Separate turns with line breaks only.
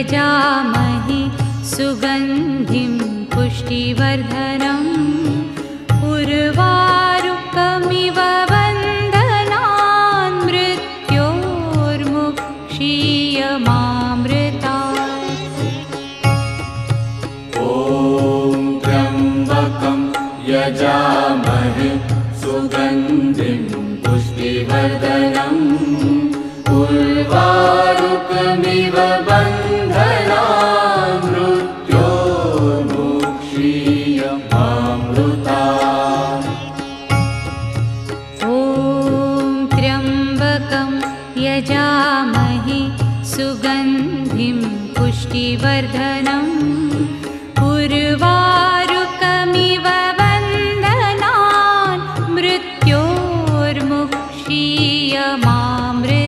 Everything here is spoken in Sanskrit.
यजामहे सुगन्धिं पुष्टिवर्धनम् उर्वारुकमिव बन्धनान् मृत्योर्मुक्षीयमामृतात्।
ॐ त्र्यम्बकं यजामहे सुगन्धिं पुष्टिवर्धनम् उर्वारुकमिव बन्धनान् मृत्योर्मुक्षीयमामृतात्।
ॐ त्र्यम्बकं यजामहे सुगन्धिं पुष्टिवर्धनम् उर्वारुकमिव